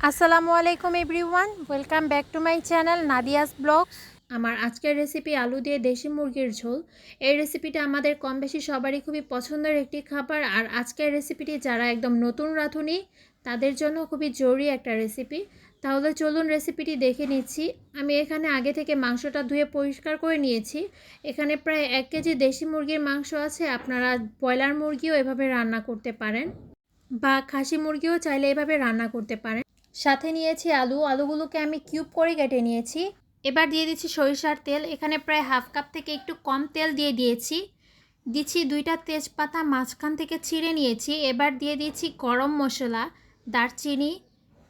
আসসালামু আলাইকুম everyone, welcome back to my channel Nadia's blogs. আমার আজকের রেসিপি আলু দিয়ে দেশি মুরগির ঝোল। এই রেসিপিটা আমাদের কম বেশি সবারই খুবই পছন্দের একটি খাবার। আর আজকের রেসিপিটি যারা একদম নতুন রাঁধুনি তাদের জন্য খুবই জরুরি একটা রেসিপি। তাহলে চলুন রেসিপিটি দেখে নিচ্ছি। আমি এখানে আগে থেকে মাংসটা ধুয়ে পরিষ্কার করে নিয়েছি। এখানে প্রায় 1 কেজি দেশি মুরগির মাংস আছে। আপনারা ব্রয়লার মুরগিও এভাবে রান্না করতে পারেন বা খাসি মুরগিও চাইলে এভাবে রান্না করতে পারেন। সাথে নিয়েছি আলুগুলোকে আমি কিউব করে কেটে নিয়েছি। এবার দিয়ে দিচ্ছি সরিষার তেল। এখানে প্রায় হাফ কাপ থেকে একটু কম তেল দিয়ে দিয়েছি। দিচ্ছি 2টা তেজপাতা মাঝখান থেকে ছিঁড়ে নিয়েছি। এবার দিয়ে দিচ্ছি গরম মশলা, দারচিনি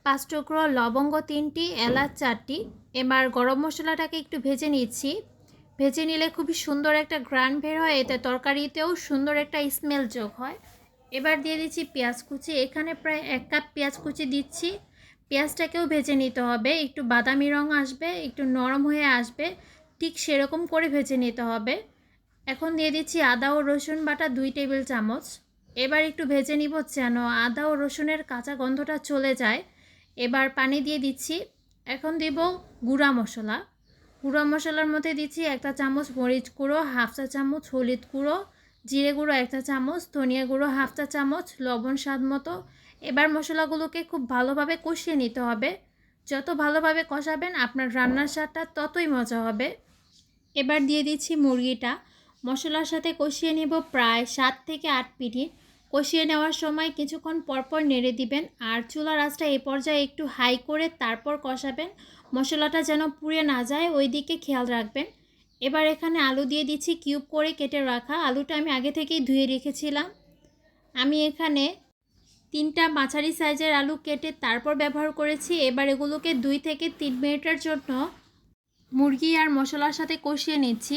5 টুকরো, লবঙ্গ 3টি, এলাচ 4টি। এবার গরম মশলাটাকে একটু ভেজে নিচ্ছি। ভেজে নিলে খুবই সুন্দর একটা ঘ্রাণ বের হয়, এতে তরকারিতেও সুন্দর একটা স্মেল যোগ হয়। এবার দিয়ে দিচ্ছি পেঁয়াজ কুচি। এখানে প্রায় 1 কাপ পেঁয়াজ কুচি দিচ্ছি। পেঁয়াজটাকেও ভেজে নিতে হবে, একটু বাদামি রং আসবে, একটু নরম হয়ে আসবে, ঠিক সেরকম করে ভেজে নিতে হবে। এখন দিয়ে দিচ্ছি আদা ও রসুন বাটা 2 টেবিল চামচ। এবার একটু ভেজে নিব যেন আদা ও রসুনের কাঁচা গন্ধটা চলে যায়। এবার পানি দিয়ে দিচ্ছি। এখন দেব গুঁড়া মশলা। গুঁড়া মশলার মধ্যে দিচ্ছি 1 চামচ মরিচ গুঁড়ো, হাফ চা চামচ হলুদ গুঁড়ো, জিরে গুঁড়ো 1 চামচ, ধনিয়া গুঁড়ো হাফ চা চামচ, লবণ স্বাদ মতো। এবার মশলাগুলোকে খুব ভালোভাবে কষিয়ে নিতে হবে। যত ভালোভাবে কষাবেন আপনার রান্নার স্বাদটা ততই মজা হবে। এবার দিয়ে দিচ্ছি মুরগিটা। মশলার সাথে কষিয়ে নেব প্রায় 7 থেকে 8 মিনিট। কষিয়ে নেওয়ার সময় কিছুক্ষণ পরপর নেড়ে দিবেন। আর চুলার আঁচটা এই পর্যায়ে একটু হাই করে তারপর কষাবেন। মশলাটা যেন পুড়ে না যায় ওই দিকে খেয়াল রাখবেন। এবার এখানে আলু দিয়ে দিচ্ছি কিউব করে কেটে রাখা। আলুটা আমি আগে থেকেই ধুয়ে রেখেছিলাম। আমি এখানে 3টা মাঝারি সাইজের আলু কেটে তারপর ব্যবহার করেছি। এবার এগুলোকে 2 থেকে 3 মিনিটের জন্য মুরগি আর মশলার সাথে কষিয়ে নিচ্ছি।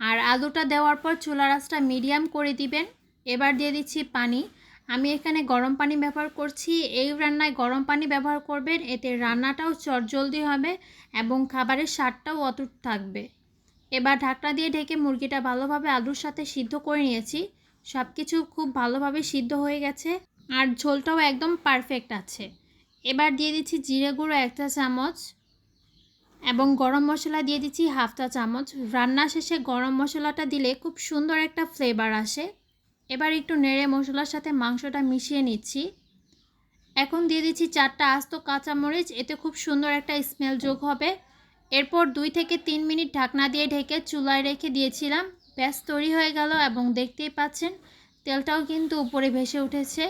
আর আলুটা দেওয়ার পর চুলার আঁচটা মিডিয়াম করে দিবেন। এবার দিয়ে দিচ্ছি পানি। আমি এখানে গরম পানি ব্যবহার করছি। এই রান্নায় গরম পানি ব্যবহার করবেন, এতে রান্নাটাও চটজলদি হবে এবং খাবারের স্বাদটাও অটুট থাকবে। এবার ঢাকনা দিয়ে ঢেকে মুরগিটা ভালোভাবে আলুর সাথে সিদ্ধ করে নিয়েছি। সব কিছু খুব ভালোভাবে সিদ্ধ হয়ে গেছে আর ঝোলটাও একদম পারফেক্ট আছে। এবার দিয়ে দিচ্ছি জিরে গুঁড়ো 1 চামচ এবং গরম মশলা দিয়ে দিচ্ছি হাফ চা চামচ। রান্না শেষে গরম মশলাটা দিলে খুব সুন্দর একটা ফ্লেভার আসে। এবার একটু নেড়ে মশলার সাথে মাংসটা মিশিয়ে নিচ্ছি। এখন দিয়ে দিচ্ছি 4টা আস্ত কাঁচামরিচ, এতে খুব সুন্দর একটা স্মেল যোগ হবে। এরপর 2 থেকে 3 মিনিট ঢাকনা দিয়ে ঢেকে চুলায় রেখে দিয়েছিলাম। ব্যাস তৈরি হয়ে গেল এবং দেখতেই পাচ্ছেন তেলটাও কিন্তু উপরে ভেসে উঠেছে।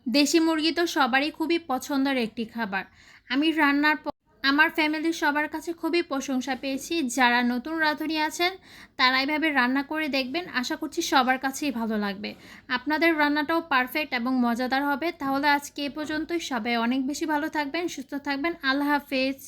দেশি মুরগি তো সবারই খুবই পছন্দের একটি খাবার। আমি রান্নার পর আমার ফ্যামিলির সবার কাছে খুবই প্রশংসা পেয়েছি। যারা নতুন রাঁধুনি আছেন তারা এইভাবে রান্না করে দেখবেন, আশা করছি সবার কাছেই ভালো লাগবে। আপনাদের রান্নাটাও পারফেক্ট এবং মজাদার হবে। তাহলে আজকে এ পর্যন্তই। সবাই অনেক বেশি ভালো থাকবেন, সুস্থ থাকবেন। আল্লাহ হাফেজ।